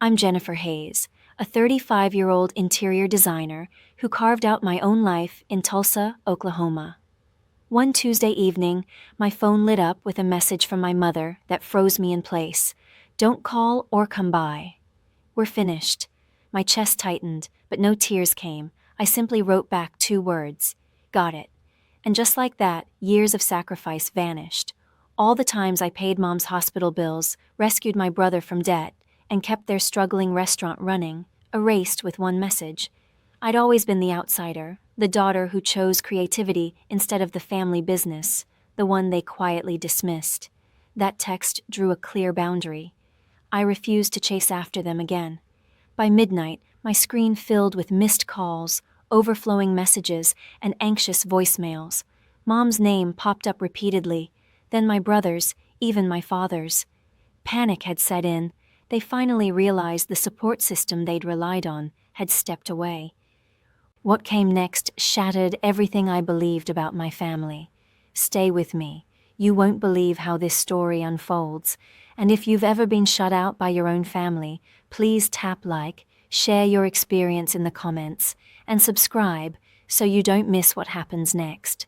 I'm Jennifer Hayes, a 35-year-old interior designer who carved out my own life in Tulsa, Oklahoma. One Tuesday evening, my phone lit up with a message from my mother that froze me in place. Don't call or come by. We're finished. My chest tightened, but no tears came. I simply wrote back 2 words. Got it. And just like that, years of sacrifice vanished. All the times I paid Mom's hospital bills, rescued my brother from debt, and kept their struggling restaurant running, erased with one message. I'd always been the outsider, the daughter who chose creativity instead of the family business, the one they quietly dismissed. That text drew a clear boundary. I refused to chase after them again. By midnight, my screen filled with missed calls, overflowing messages, and anxious voicemails. Mom's name popped up repeatedly, then my brother's, even my father's. Panic had set in. They finally realized the support system they'd relied on had stepped away. What came next shattered everything I believed about my family. Stay with me. You won't believe how this story unfolds. And if you've ever been shut out by your own family, please tap like, share your experience in the comments, and subscribe so you don't miss what happens next.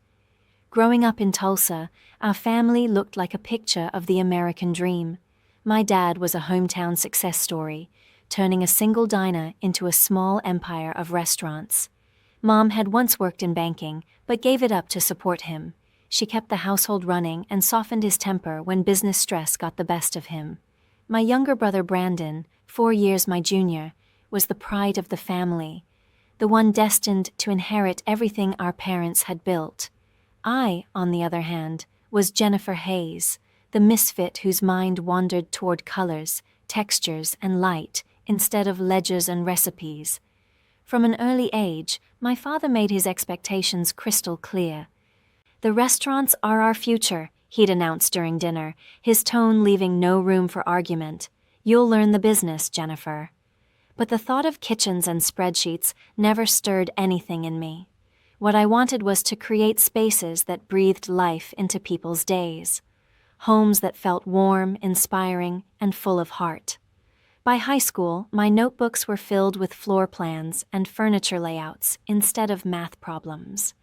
Growing up in Tulsa, our family looked like a picture of the American dream. My dad was a hometown success story, turning a single diner into a small empire of restaurants. Mom had once worked in banking, but gave it up to support him. She kept the household running and softened his temper when business stress got the best of him. My younger brother Brandon, 4 years my junior, was the pride of the family, the one destined to inherit everything our parents had built. I, on the other hand, was Jennifer Hayes, the misfit whose mind wandered toward colors, textures, and light instead of ledgers and recipes. From an early age, my father made his expectations crystal clear. "The restaurants are our future," he'd announced during dinner, his tone leaving no room for argument. "You'll learn the business, Jennifer." But the thought of kitchens and spreadsheets never stirred anything in me. What I wanted was to create spaces that breathed life into people's days. Homes that felt warm, inspiring, and full of heart. By high school, my notebooks were filled with floor plans and furniture layouts instead of math problems.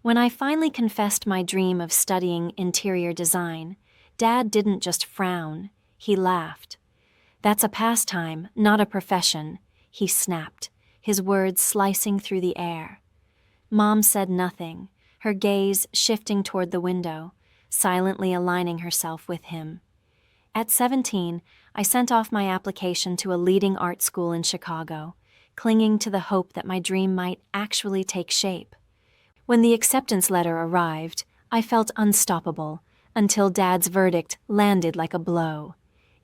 When I finally confessed my dream of studying interior design, Dad didn't just frown, he laughed. "That's a pastime, not a profession," he snapped, his words slicing through the air. Mom said nothing, her gaze shifting toward the window, silently aligning herself with him. At 17, I sent off my application to a leading art school in Chicago, clinging to the hope that my dream might actually take shape. When the acceptance letter arrived, I felt unstoppable, until Dad's verdict landed like a blow.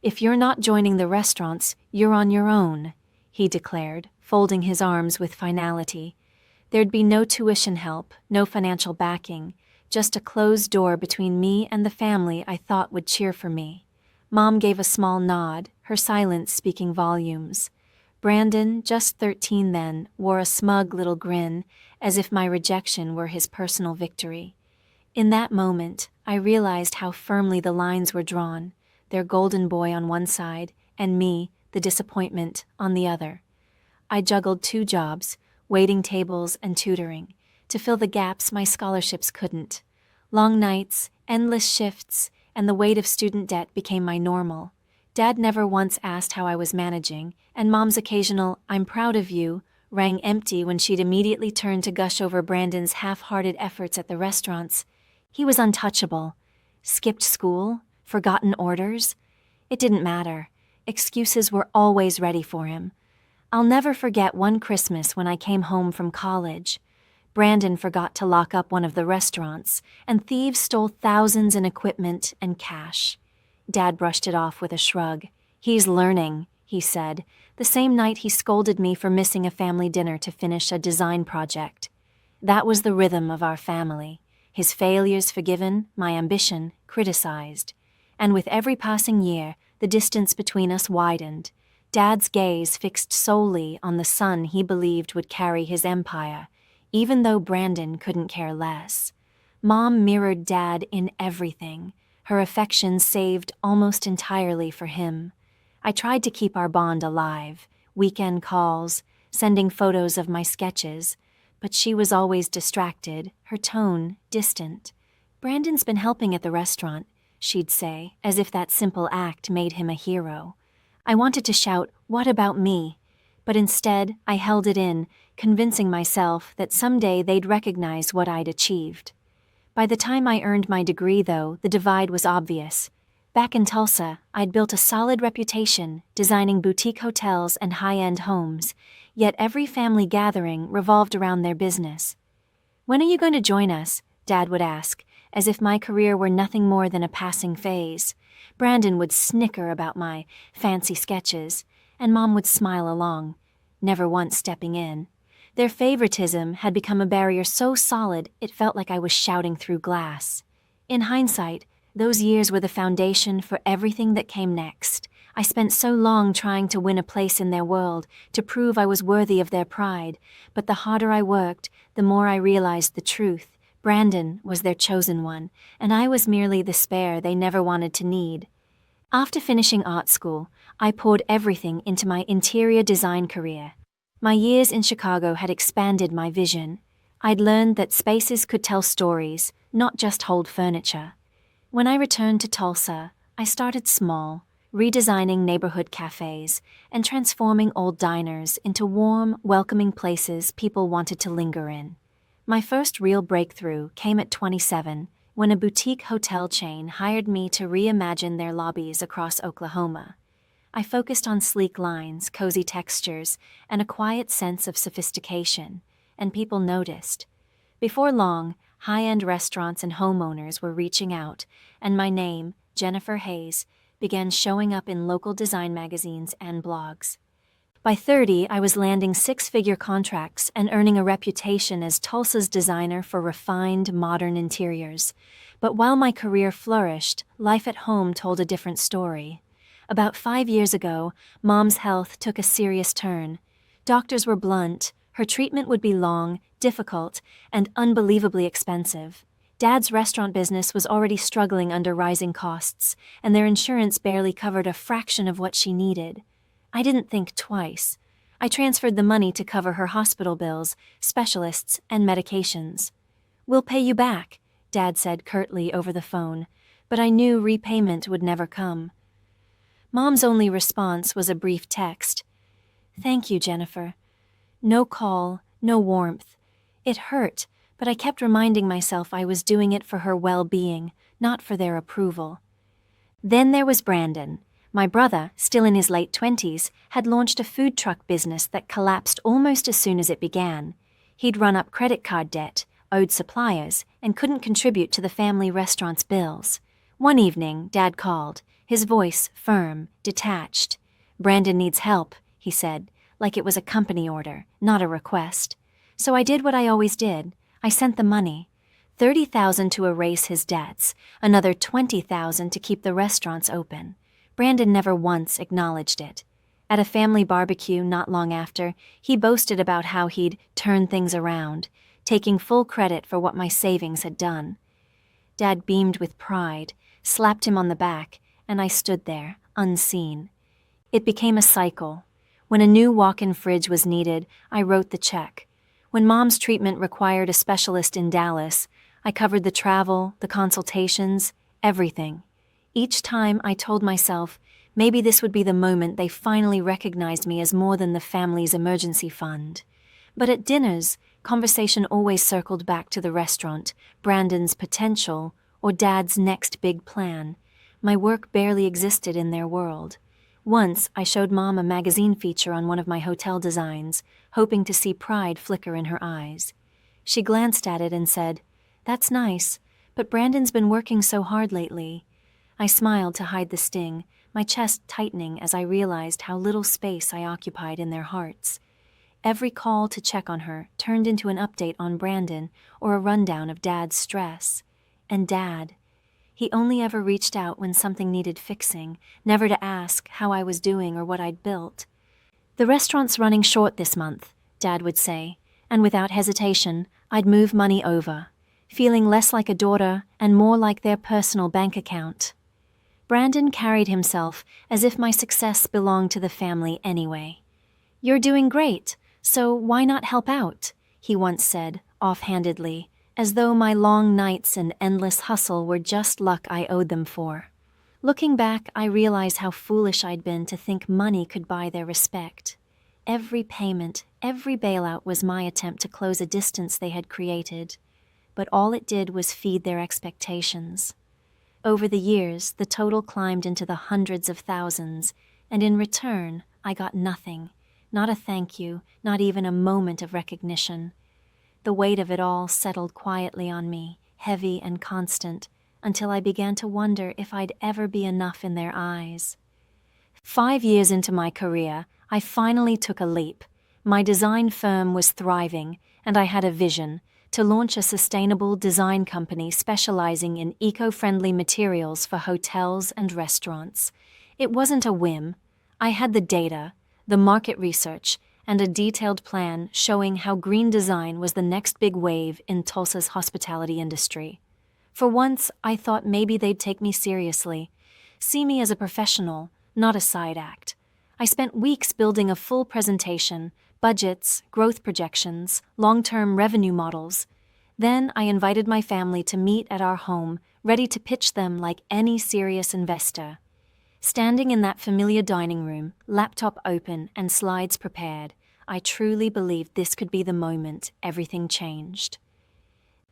"If you're not joining the restaurants, you're on your own," he declared, folding his arms with finality. There'd be no tuition help, no financial backing, just a closed door between me and the family I thought would cheer for me. Mom gave a small nod, her silence speaking volumes. Brandon, just 13 then, wore a smug little grin, as if my rejection were his personal victory. In that moment, I realized how firmly the lines were drawn, their golden boy on one side, and me, the disappointment, on the other. I juggled 2 jobs, waiting tables and tutoring, to fill the gaps my scholarships couldn't. Long nights, endless shifts, and the weight of student debt became my normal. Dad never once asked how I was managing, and Mom's occasional "I'm proud of you" rang empty when she'd immediately turn to gush over Brandon's half-hearted efforts at the restaurants. He was untouchable. Skipped school, forgotten orders. It didn't matter. Excuses were always ready for him. I'll never forget one Christmas when I came home from college. Brandon forgot to lock up one of the restaurants, and thieves stole thousands in equipment and cash. Dad brushed it off with a shrug. "He's learning," he said, the same night he scolded me for missing a family dinner to finish a design project. That was the rhythm of our family. His failures forgiven, my ambition criticized. And with every passing year, the distance between us widened. Dad's gaze fixed solely on the son he believed would carry his empire, even though Brandon couldn't care less. Mom mirrored Dad in everything, her affection saved almost entirely for him. I tried to keep our bond alive, weekend calls, sending photos of my sketches, but she was always distracted, her tone distant. "Brandon's been helping at the restaurant," she'd say, as if that simple act made him a hero. I wanted to shout, "What about me?" But instead, I held it in, convincing myself that someday they'd recognize what I'd achieved. By the time I earned my degree, though, the divide was obvious. Back in Tulsa, I'd built a solid reputation, designing boutique hotels and high-end homes, yet every family gathering revolved around their business. "When are you going to join us?" Dad would ask, as if my career were nothing more than a passing phase. Brandon would snicker about my fancy sketches, and Mom would smile along, never once stepping in. Their favoritism had become a barrier so solid it felt like I was shouting through glass. In hindsight, those years were the foundation for everything that came next. I spent so long trying to win a place in their world, to prove I was worthy of their pride, but the harder I worked, the more I realized the truth. Brandon was their chosen one, and I was merely the spare they never wanted to need. After finishing art school, I poured everything into my interior design career. My years in Chicago had expanded my vision. I'd learned that spaces could tell stories, not just hold furniture. When I returned to Tulsa, I started small, redesigning neighborhood cafes and transforming old diners into warm, welcoming places people wanted to linger in. My first real breakthrough came at 27, when a boutique hotel chain hired me to reimagine their lobbies across Oklahoma. I focused on sleek lines, cozy textures, and a quiet sense of sophistication, and people noticed. Before long, high-end restaurants and homeowners were reaching out, and my name, Jennifer Hayes, began showing up in local design magazines and blogs. By 30, I was landing six-figure contracts and earning a reputation as Tulsa's designer for refined, modern interiors. But while my career flourished, life at home told a different story. About 5 years ago, Mom's health took a serious turn. Doctors were blunt. Her treatment would be long, difficult, and unbelievably expensive. Dad's restaurant business was already struggling under rising costs, and their insurance barely covered a fraction of what she needed. I didn't think twice. I transferred the money to cover her hospital bills, specialists, and medications. "We'll pay you back," Dad said curtly over the phone, but I knew repayment would never come. Mom's only response was a brief text. "Thank you, Jennifer." No call, no warmth. It hurt, but I kept reminding myself I was doing it for her well-being, not for their approval. Then there was Brandon. My brother, still in his late 20s, had launched a food truck business that collapsed almost as soon as it began. He'd run up credit card debt, owed suppliers, and couldn't contribute to the family restaurant's bills. One evening, Dad called, his voice firm, detached. "Brandon needs help," he said, like it was a company order, not a request. So I did what I always did. I sent the money. $30,000 to erase his debts, another $20,000 to keep the restaurants open. Brandon never once acknowledged it. At a family barbecue not long after, he boasted about how he'd turned things around, taking full credit for what my savings had done. Dad beamed with pride, slapped him on the back, and I stood there, unseen. It became a cycle. When a new walk-in fridge was needed, I wrote the check. When Mom's treatment required a specialist in Dallas, I covered the travel, the consultations, everything. Each time I told myself, maybe this would be the moment they finally recognized me as more than the family's emergency fund. But at dinners, conversation always circled back to the restaurant, Brandon's potential, or Dad's next big plan. My work barely existed in their world. Once, I showed Mom a magazine feature on one of my hotel designs, hoping to see pride flicker in her eyes. She glanced at it and said, "That's nice, but Brandon's been working so hard lately." I smiled to hide the sting, my chest tightening as I realized how little space I occupied in their hearts. Every call to check on her turned into an update on Brandon or a rundown of Dad's stress. And Dad, he only ever reached out when something needed fixing, never to ask how I was doing or what I'd built. "The restaurant's running short this month," Dad would say, and without hesitation, I'd move money over, feeling less like a daughter and more like their personal bank account. Brandon carried himself as if my success belonged to the family anyway. "You're doing great, so why not help out?" he once said, offhandedly, as though my long nights and endless hustle were just luck I owed them for. Looking back, I realize how foolish I'd been to think money could buy their respect. Every payment, every bailout was my attempt to close a distance they had created, but all it did was feed their expectations. Over the years, the total climbed into the hundreds of thousands, and in return, I got nothing. Not a thank you, not even a moment of recognition. The weight of it all settled quietly on me, heavy and constant, until I began to wonder if I'd ever be enough in their eyes. 5 years into my career, I finally took a leap. My design firm was thriving, and I had a vision to launch a sustainable design company specializing in eco-friendly materials for hotels and restaurants. It wasn't a whim. I had the data, the market research, and a detailed plan showing how green design was the next big wave in Tulsa's hospitality industry. For once, I thought maybe they'd take me seriously, see me as a professional, not a side act. I spent weeks building a full presentation, budgets, growth projections, long-term revenue models. Then I invited my family to meet at our home, ready to pitch them like any serious investor. Standing in that familiar dining room, laptop open and slides prepared, I truly believed this could be the moment everything changed.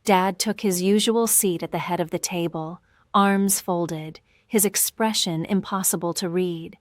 Dad took his usual seat at the head of the table, arms folded, his expression impossible to read.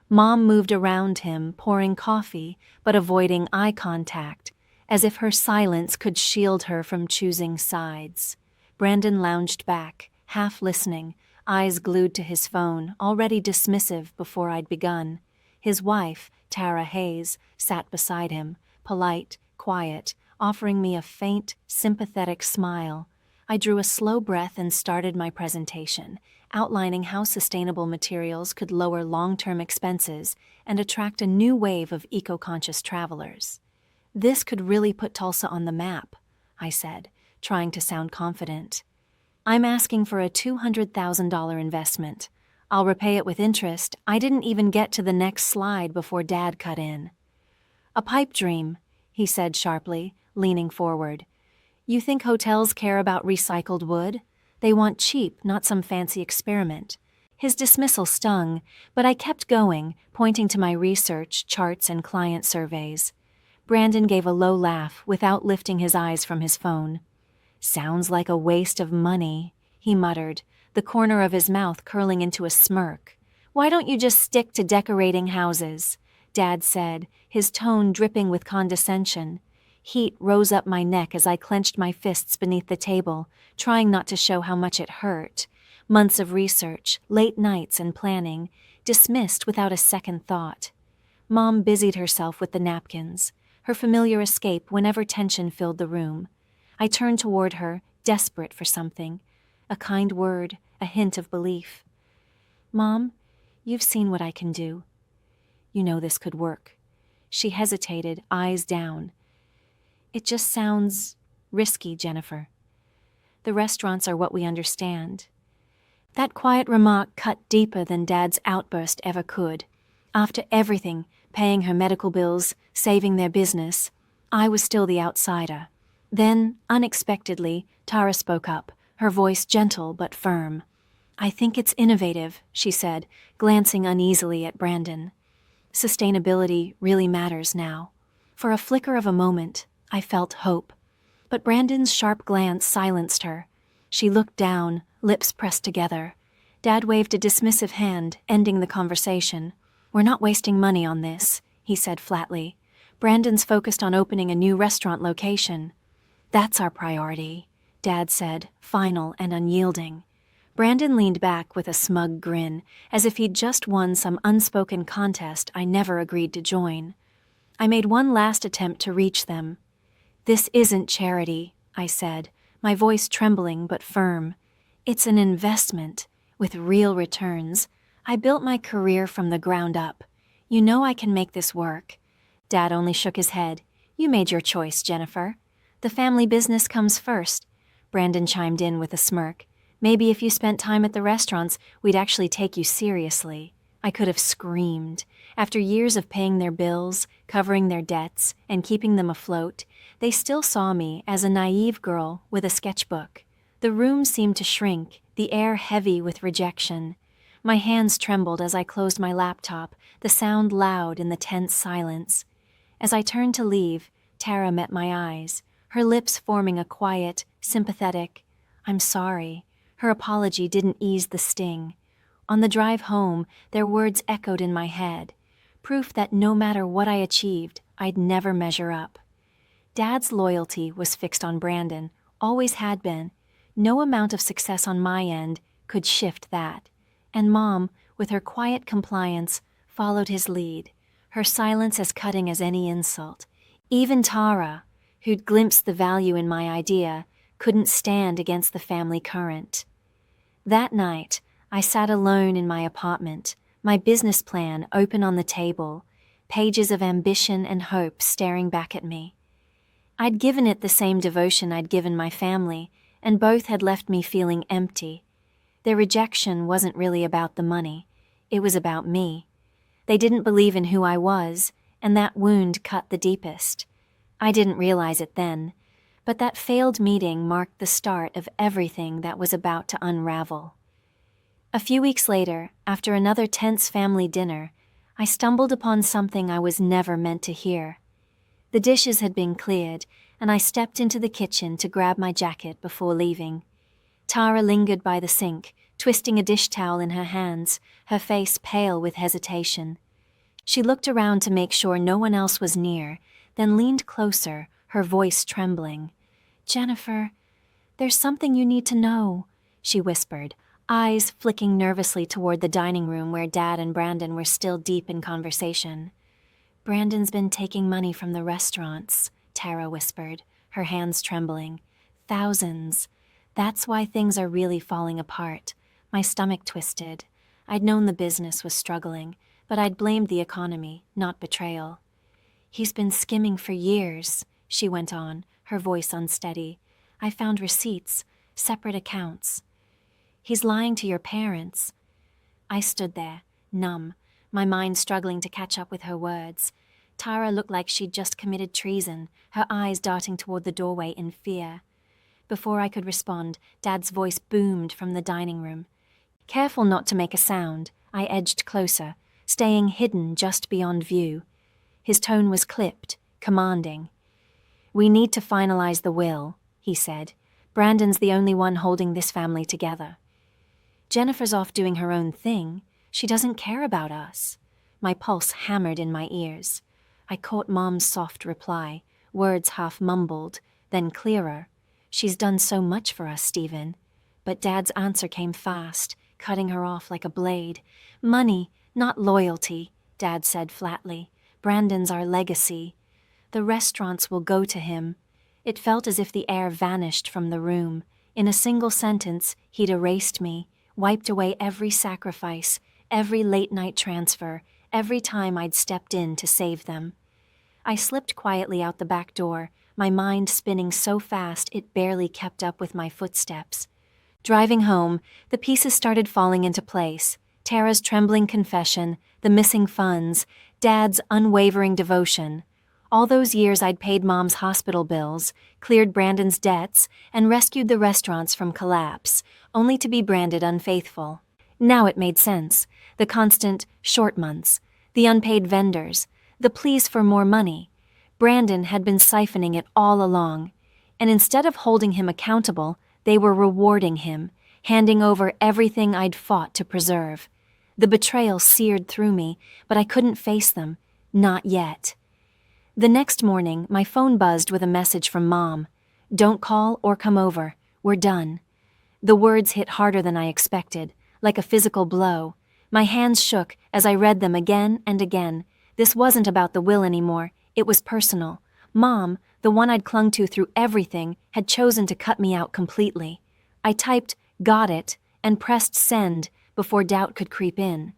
Mom moved around him, pouring coffee, but avoiding eye contact, as if her silence could shield her from choosing sides. Brandon lounged back, half listening, eyes glued to his phone, already dismissive before I'd begun. His wife, Tara Hayes, sat beside him, polite, quiet, offering me a faint, sympathetic smile. I drew a slow breath and started my presentation, outlining how sustainable materials could lower long-term expenses and attract a new wave of eco-conscious travelers. "This could really put Tulsa on the map," I said, trying to sound confident. "I'm asking for a $200,000 investment. I'll repay it with interest." I didn't even get to the next slide before Dad cut in. "A pipe dream," he said sharply, leaning forward. "You think hotels care about recycled wood? They want cheap, not some fancy experiment." His dismissal stung, but I kept going, pointing to my research, charts, and client surveys. Brandon gave a low laugh without lifting his eyes from his phone. "Sounds like a waste of money," he muttered, the corner of his mouth curling into a smirk. "Why don't you just stick to decorating houses?" Dad said, his tone dripping with condescension. Heat rose up my neck as I clenched my fists beneath the table, trying not to show how much it hurt. Months of research, late nights and planning, dismissed without a second thought. Mom busied herself with the napkins, her familiar escape whenever tension filled the room. I turned toward her, desperate for something. A kind word, a hint of belief. "Mom, you've seen what I can do. You know this could work." She hesitated, eyes down. "It just sounds risky, Jennifer. The restaurants are what we understand." That quiet remark cut deeper than Dad's outburst ever could. After everything, paying her medical bills, saving their business, I was still the outsider. Then, unexpectedly, Tara spoke up, her voice gentle but firm. "I think it's innovative," she said, glancing uneasily at Brandon. "Sustainability really matters now." For a flicker of a moment, I felt hope. But Brandon's sharp glance silenced her. She looked down, lips pressed together. Dad waved a dismissive hand, ending the conversation. "We're not wasting money on this," he said flatly. "Brandon's focused on opening a new restaurant location." "That's our priority," Dad said, final and unyielding. Brandon leaned back with a smug grin, as if he'd just won some unspoken contest I never agreed to join. I made one last attempt to reach them. "This isn't charity," I said, my voice trembling but firm. "It's an investment, with real returns. I built my career from the ground up. You know I can make this work." Dad only shook his head. "You made your choice, Jennifer. The family business comes first." Brandon chimed in with a smirk. Maybe if you spent time at the restaurants, we'd actually take you seriously." I could have screamed. After years of paying their bills, covering their debts, and keeping them afloat, they still saw me as a naive girl with a sketchbook. The room seemed to shrink, the air heavy with rejection. My hands trembled as I closed my laptop, the sound loud in the tense silence. As I turned to leave, Tara met my eyes, her lips forming a quiet, sympathetic, "I'm sorry." Her apology didn't ease the sting. On the drive home, their words echoed in my head, proof that no matter what I achieved, I'd never measure up. Dad's loyalty was fixed on Brandon, always had been. No amount of success on my end could shift that. And Mom, with her quiet compliance, followed his lead, her silence as cutting as any insult. Even Tara, who'd glimpsed the value in my idea, couldn't stand against the family current. That night, I sat alone in my apartment, my business plan open on the table, pages of ambition and hope staring back at me. I'd given it the same devotion I'd given my family, and both had left me feeling empty. Their rejection wasn't really about the money. It was about me. They didn't believe in who I was, and that wound cut the deepest. I didn't realize it then, but that failed meeting marked the start of everything that was about to unravel. A few weeks later, after another tense family dinner, I stumbled upon something I was never meant to hear. The dishes had been cleared, and I stepped into the kitchen to grab my jacket before leaving. Tara lingered by the sink, twisting a dish towel in her hands, her face pale with hesitation. She looked around to make sure no one else was near, then leaned closer, her voice trembling. "Jennifer, there's something you need to know," she whispered, eyes flicking nervously toward the dining room where Dad and Brandon were still deep in conversation. "Brandon's been taking money from the restaurants," Tara whispered, her hands trembling. "Thousands. That's why things are really falling apart." My stomach twisted. I'd known the business was struggling, but I'd blamed the economy, not betrayal. "He's been skimming for years," she went on, her voice unsteady. "I found receipts, separate accounts. He's lying to your parents." I stood there, numb, my mind struggling to catch up with her words. Tara looked like she'd just committed treason, her eyes darting toward the doorway in fear. Before I could respond, Dad's voice boomed from the dining room. Careful not to make a sound, I edged closer, staying hidden just beyond view. His tone was clipped, commanding. "We need to finalize the will," he said. "Brandon's the only one holding this family together. Jennifer's off doing her own thing. She doesn't care about us." My pulse hammered in my ears. I caught Mom's soft reply, words half mumbled, then clearer. "She's done so much for us, Stephen." But Dad's answer came fast, cutting her off like a blade. "Money, not loyalty," Dad said flatly. "Brandon's our legacy. The restaurants will go to him." It felt as if the air vanished from the room. In a single sentence, he'd erased me, wiped away every sacrifice, every late-night transfer, every time I'd stepped in to save them. I slipped quietly out the back door, my mind spinning so fast it barely kept up with my footsteps. Driving home, the pieces started falling into place. Tara's trembling confession, the missing funds, Dad's unwavering devotion. All those years I'd paid Mom's hospital bills, cleared Brandon's debts, and rescued the restaurants from collapse, only to be branded unfaithful. Now it made sense. The constant short months, the unpaid vendors, the pleas for more money. Brandon had been siphoning it all along, and instead of holding him accountable, they were rewarding him, handing over everything I'd fought to preserve. The betrayal seared through me, but I couldn't face them. Not yet. The next morning, my phone buzzed with a message from Mom. "Don't call or come over. We're done." The words hit harder than I expected, like a physical blow. My hands shook as I read them again and again. This wasn't about the will anymore. It was personal. Mom, the one I'd clung to through everything, had chosen to cut me out completely. I typed, "Got it," and pressed send before doubt could creep in.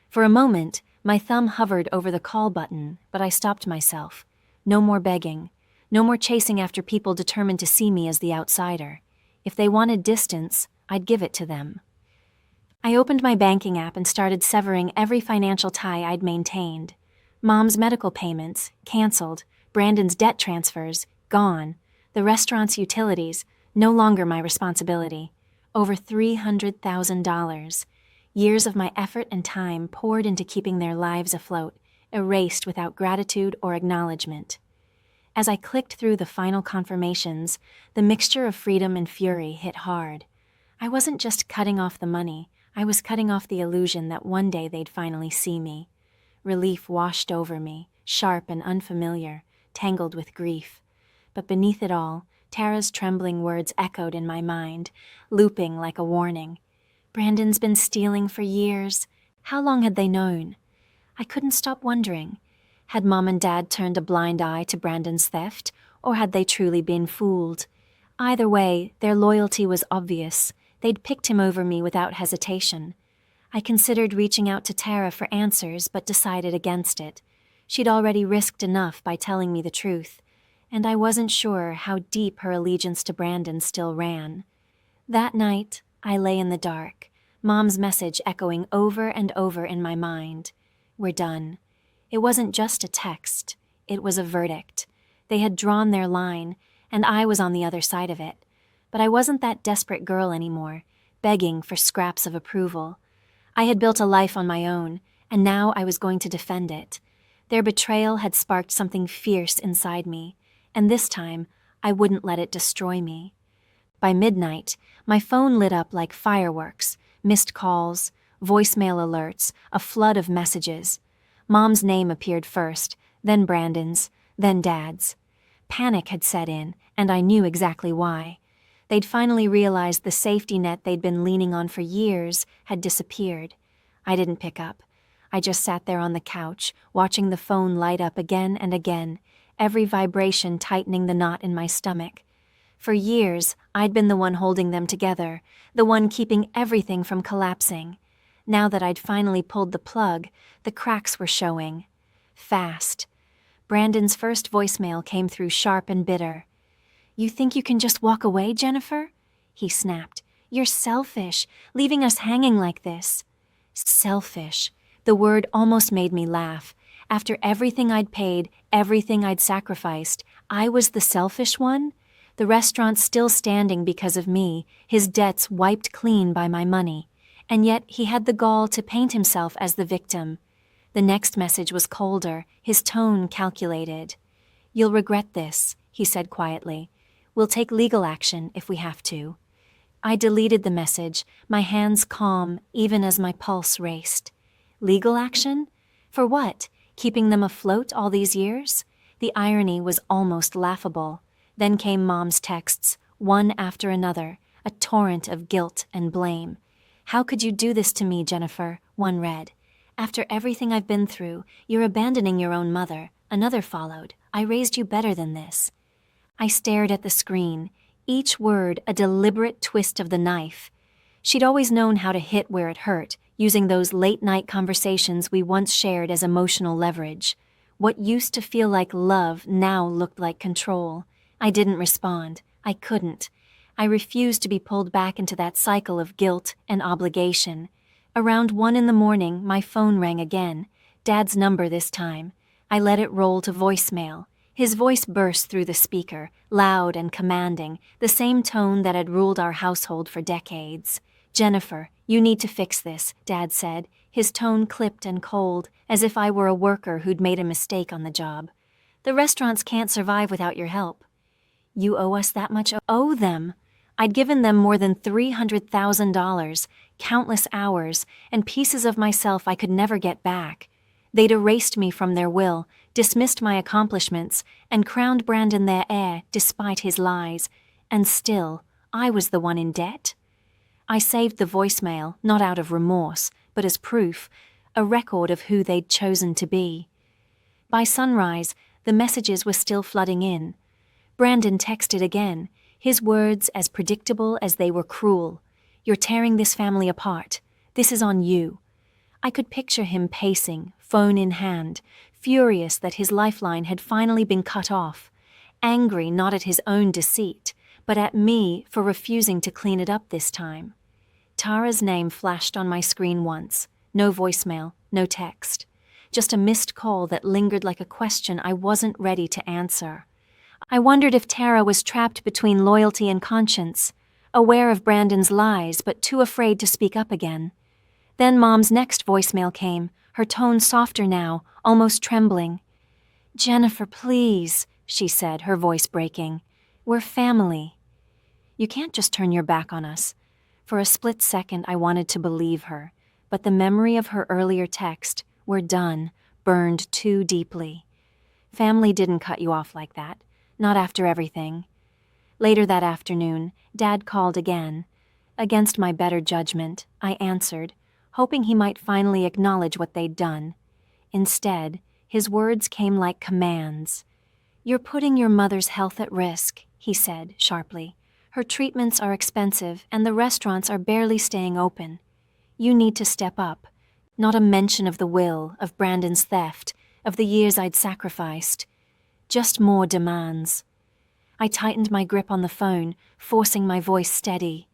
For a moment, my thumb hovered over the call button, but I stopped myself. No more begging. No more chasing after people determined to see me as the outsider. If they wanted distance, I'd give it to them. I opened my banking app and started severing every financial tie I'd maintained. Mom's medical payments, canceled. Brandon's debt transfers, gone. The restaurant's utilities, no longer my responsibility. Over $300,000. Years of my effort and time poured into keeping their lives afloat, erased without gratitude or acknowledgement. As I clicked through the final confirmations, the mixture of freedom and fury hit hard. I wasn't just cutting off the money, I was cutting off the illusion that one day they'd finally see me. Relief washed over me, sharp and unfamiliar, tangled with grief. But beneath it all, Tara's trembling words echoed in my mind, looping like a warning. Brandon's been stealing for years. How long had they known? I couldn't stop wondering. Had Mom and Dad turned a blind eye to Brandon's theft, or had they truly been fooled? Either way, their loyalty was obvious. They'd picked him over me without hesitation. I considered reaching out to Tara for answers, but decided against it. She'd already risked enough by telling me the truth, and I wasn't sure how deep her allegiance to Brandon still ran. That night, I lay in the dark, Mom's message echoing over and over in my mind. We're done. It wasn't just a text. It was a verdict. They had drawn their line, and I was on the other side of it. But I wasn't that desperate girl anymore, begging for scraps of approval. I had built a life on my own, and now I was going to defend it. Their betrayal had sparked something fierce inside me, and this time, I wouldn't let it destroy me. By midnight, my phone lit up like fireworks, missed calls, voicemail alerts, a flood of messages. Mom's name appeared first, then Brandon's, then Dad's. Panic had set in, and I knew exactly why. They'd finally realized the safety net they'd been leaning on for years had disappeared. I didn't pick up. I just sat there on the couch, watching the phone light up again and again, every vibration tightening the knot in my stomach. For years, I'd been the one holding them together, the one keeping everything from collapsing. Now that I'd finally pulled the plug, the cracks were showing. Fast. Brandon's first voicemail came through sharp and bitter. "You think you can just walk away, Jennifer?" he snapped. "You're selfish, leaving us hanging like this." Selfish. The word almost made me laugh. After everything I'd paid, everything I'd sacrificed, I was the selfish one? The restaurant still standing because of me, his debts wiped clean by my money. And yet he had the gall to paint himself as the victim. The next message was colder, his tone calculated. "You'll regret this," he said quietly. "We'll take legal action if we have to." I deleted the message, my hands calm even as my pulse raced. Legal action? For what? Keeping them afloat all these years? The irony was almost laughable. Then came Mom's texts, one after another, a torrent of guilt and blame. "How could you do this to me, Jennifer?" one read. "After everything I've been through, you're abandoning your own mother." Another followed. "I raised you better than this." I stared at the screen, each word a deliberate twist of the knife. She'd always known how to hit where it hurt, using those late-night conversations we once shared as emotional leverage. What used to feel like love now looked like control. I didn't respond. I couldn't. I refused to be pulled back into that cycle of guilt and obligation. Around 1 a.m, my phone rang again. Dad's number this time. I let it roll to voicemail. His voice burst through the speaker, loud and commanding, the same tone that had ruled our household for decades. "Jennifer, you need to fix this," Dad said, his tone clipped and cold, as if I were a worker who'd made a mistake on the job. "The restaurants can't survive without your help." "You owe us that much?" "Owe them?" I'd given them more than $300,000, countless hours, and pieces of myself I could never get back. They'd erased me from their will, dismissed my accomplishments, and crowned Brandon their heir despite his lies. And still, I was the one in debt. I saved the voicemail, not out of remorse, but as proof, a record of who they'd chosen to be. By sunrise, the messages were still flooding in. Brandon texted again, his words as predictable as they were cruel. "You're tearing this family apart. This is on you." I could picture him pacing, phone in hand, furious that his lifeline had finally been cut off, angry not at his own deceit, but at me for refusing to clean it up this time. Tara's name flashed on my screen once. No voicemail, no text. Just a missed call that lingered like a question I wasn't ready to answer. I wondered if Tara was trapped between loyalty and conscience, aware of Brandon's lies but too afraid to speak up again. Then Mom's next voicemail came, her tone softer now, almost trembling. "Jennifer, please," she said, her voice breaking. "We're family. You can't just turn your back on us." For a split second, I wanted to believe her, but the memory of her earlier text, "We're done," burned too deeply. Family didn't cut you off like that, not after everything. Later that afternoon, Dad called again. Against my better judgment, I answered, hoping he might finally acknowledge what they'd done. Instead, his words came like commands. "You're putting your mother's health at risk," he said sharply. "Her treatments are expensive and the restaurants are barely staying open. You need to step up." Not a mention of the will, of Brandon's theft, of the years I'd sacrificed. Just more demands. I tightened my grip on the phone, forcing my voice steady.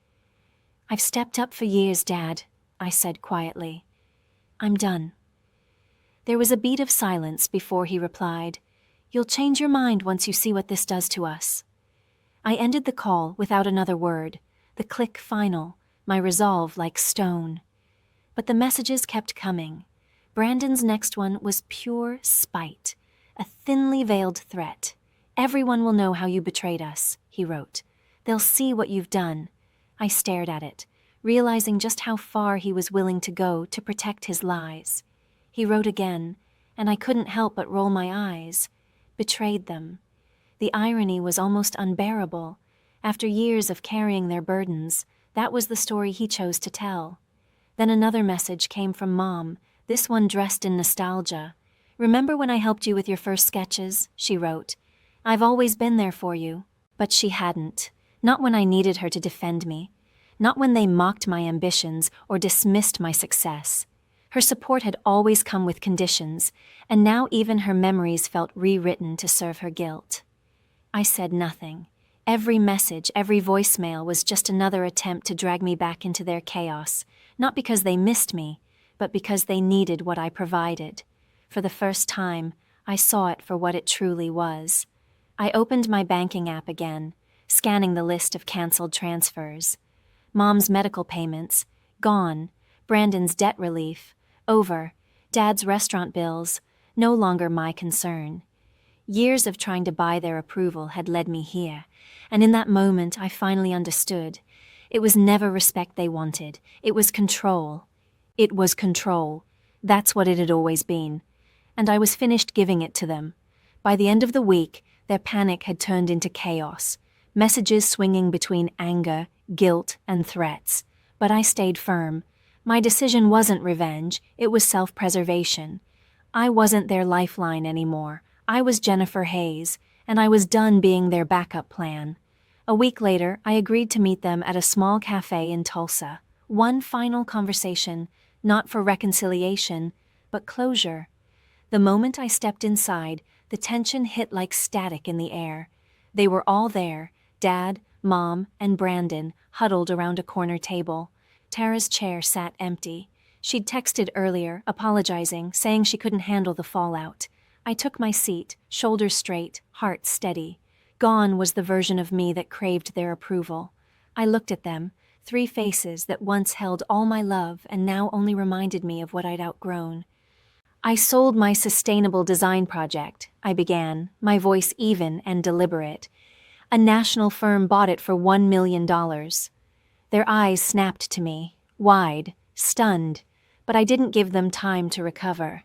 "I've stepped up for years, Dad," I said quietly. "I'm done." There was a beat of silence before he replied, "You'll change your mind once you see what this does to us." I ended the call without another word, the click final, my resolve like stone. But the messages kept coming. Brandon's next one was pure spite, a thinly veiled threat. "Everyone will know how you betrayed us," he wrote. "They'll see what you've done." I stared at it, realizing just how far he was willing to go to protect his lies. He wrote again, and I couldn't help but roll my eyes. Betrayed them. The irony was almost unbearable. After years of carrying their burdens, that was the story he chose to tell. Then another message came from Mom, this one dressed in nostalgia. "Remember when I helped you with your first sketches?" she wrote. "I've always been there for you." But she hadn't. Not when I needed her to defend me. Not when they mocked my ambitions or dismissed my success. Her support had always come with conditions, and now even her memories felt rewritten to serve her guilt. I said nothing. Every message, every voicemail was just another attempt to drag me back into their chaos, not because they missed me, but because they needed what I provided. For the first time, I saw it for what it truly was. I opened my banking app again, scanning the list of canceled transfers. Mom's medical payments, gone. Brandon's debt relief, over. Dad's restaurant bills, no longer my concern. Years of trying to buy their approval had led me here, and in that moment I finally understood. It was never respect they wanted. It was control. It was control. That's what it had always been. And I was finished giving it to them. By the end of the week, their panic had turned into chaos, messages swinging between anger, guilt, and threats. But I stayed firm. My decision wasn't revenge, it was self-preservation. I wasn't their lifeline anymore. I was Jennifer Hayes, and I was done being their backup plan. A week later, I agreed to meet them at a small cafe in Tulsa. One final conversation, not for reconciliation, but closure. The moment I stepped inside, the tension hit like static in the air. They were all there, Dad, Mom, and Brandon, huddled around a corner table. Tara's chair sat empty. She'd texted earlier, apologizing, saying she couldn't handle the fallout. I took my seat, shoulders straight, heart steady. Gone was the version of me that craved their approval. I looked at them, three faces that once held all my love and now only reminded me of what I'd outgrown. "I sold my sustainable design project," I began, my voice even and deliberate. "A national firm bought it for $1 million. Their eyes snapped to me, wide, stunned, but I didn't give them time to recover.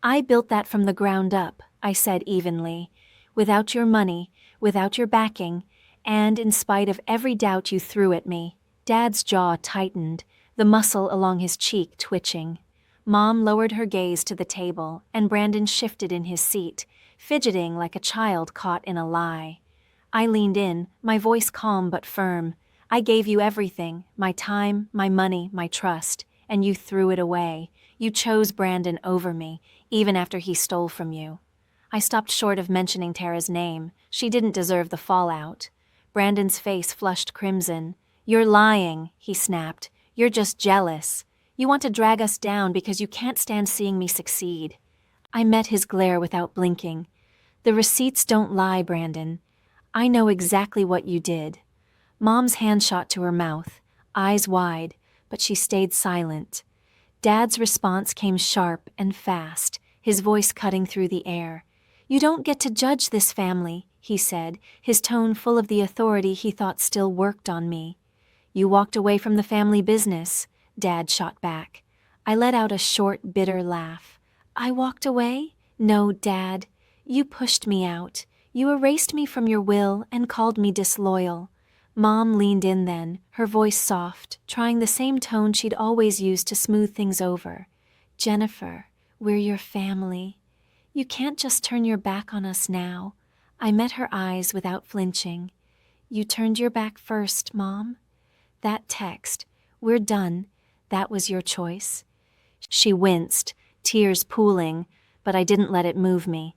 "I built that from the ground up," I said evenly. "Without your money, without your backing, and in spite of every doubt you threw at me." Dad's jaw tightened, the muscle along his cheek twitching. Mom lowered her gaze to the table, and Brandon shifted in his seat, fidgeting like a child caught in a lie. I leaned in, my voice calm but firm. "I gave you everything, my time, my money, my trust, and you threw it away. You chose Brandon over me, even after he stole from you." I stopped short of mentioning Tara's name. She didn't deserve the fallout. Brandon's face flushed crimson. "You're lying," he snapped. You're just jealous. You want to drag us down because you can't stand seeing me succeed." I met his glare without blinking. "The receipts don't lie, Brandon. I know exactly what you did." Mom's hand shot to her mouth, eyes wide, but she stayed silent. Dad's response came sharp and fast, his voice cutting through the air. "You don't get to judge this family," he said, his tone full of the authority he thought still worked on me. "You walked away from the family business," Dad shot back. I let out a short, bitter laugh. "I walked away? No, Dad. You pushed me out. You erased me from your will and called me disloyal." Mom leaned in then, her voice soft, trying the same tone she'd always used to smooth things over. "Jennifer, we're your family. You can't just turn your back on us now." I met her eyes without flinching. "You turned your back first, Mom. That text, 'We're done,' that was your choice." She winced, tears pooling, but I didn't let it move me.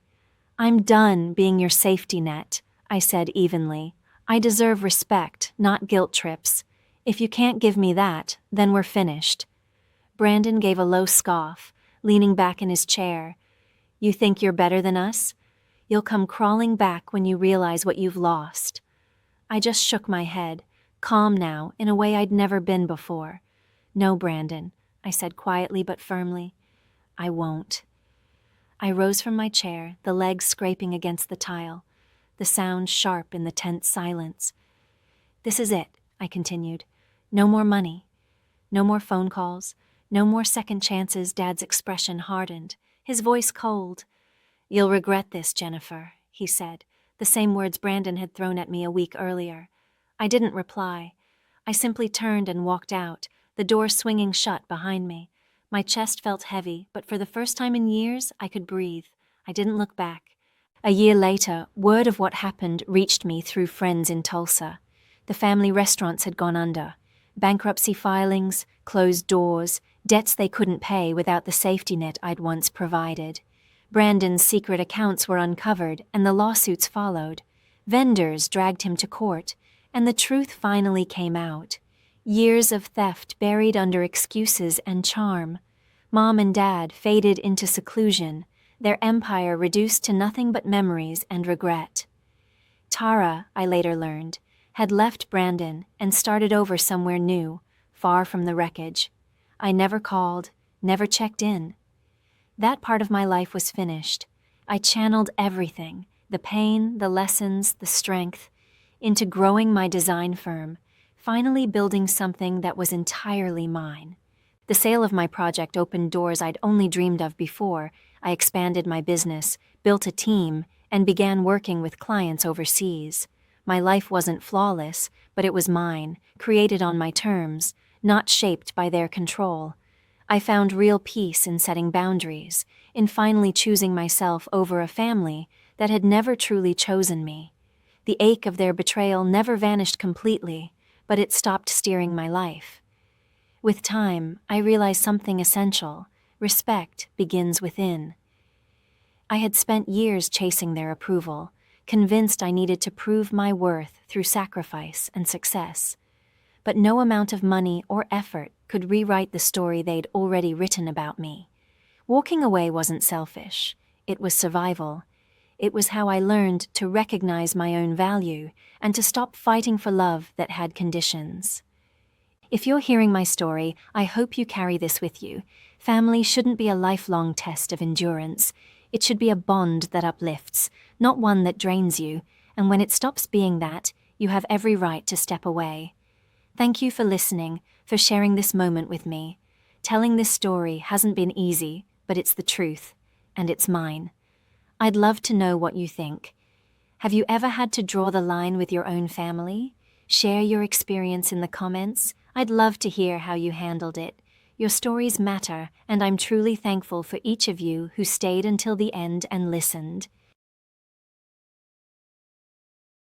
"I'm done being your safety net," I said evenly. "I deserve respect, not guilt trips. If you can't give me that, then we're finished." Brandon gave a low scoff, leaning back in his chair. "You think you're better than us? You'll come crawling back when you realize what you've lost." I just shook my head, calm now in a way I'd never been before. "No, Brandon," I said quietly but firmly. "I won't." I rose from my chair, the legs scraping against the tile, the sound sharp in the tense silence. "This is it," I continued. "No more money. No more phone calls. No more second chances." Dad's expression hardened, his voice cold. "You'll regret this, Jennifer," he said, the same words Brandon had thrown at me a week earlier. I didn't reply. I simply turned and walked out, the door swinging shut behind me. My chest felt heavy, but for the first time in years, I could breathe. I didn't look back. A year later, word of what happened reached me through friends in Tulsa. The family restaurants had gone under. Bankruptcy filings, closed doors, debts they couldn't pay without the safety net I'd once provided. Brandon's secret accounts were uncovered, and the lawsuits followed. Vendors dragged him to court, and the truth finally came out. Years of theft buried under excuses and charm. Mom and Dad faded into seclusion, their empire reduced to nothing but memories and regret. Tara, I later learned, had left Brandon and started over somewhere new, far from the wreckage. I never called, never checked in. That part of my life was finished. I channeled everything, the pain, the lessons, the strength, into growing my design firm, finally building something that was entirely mine. The sale of my project opened doors I'd only dreamed of before. I expanded my business, built a team, and began working with clients overseas. My life wasn't flawless, but it was mine, created on my terms, not shaped by their control. I found real peace in setting boundaries, in finally choosing myself over a family that had never truly chosen me. The ache of their betrayal never vanished completely, but it stopped steering my life. With time, I realized something essential. Respect begins within. I had spent years chasing their approval, convinced I needed to prove my worth through sacrifice and success. But no amount of money or effort could rewrite the story they'd already written about me. Walking away wasn't selfish. It was survival. It was how I learned to recognize my own value and to stop fighting for love that had conditions. If you're hearing my story, I hope you carry this with you. Family shouldn't be a lifelong test of endurance. It should be a bond that uplifts, not one that drains you, and when it stops being that, you have every right to step away. Thank you for listening, for sharing this moment with me. Telling this story hasn't been easy, but it's the truth, and it's mine. I'd love to know what you think. Have you ever had to draw the line with your own family? Share your experience in the comments. I'd love to hear how you handled it. Your stories matter, and I'm truly thankful for each of you who stayed until the end and listened.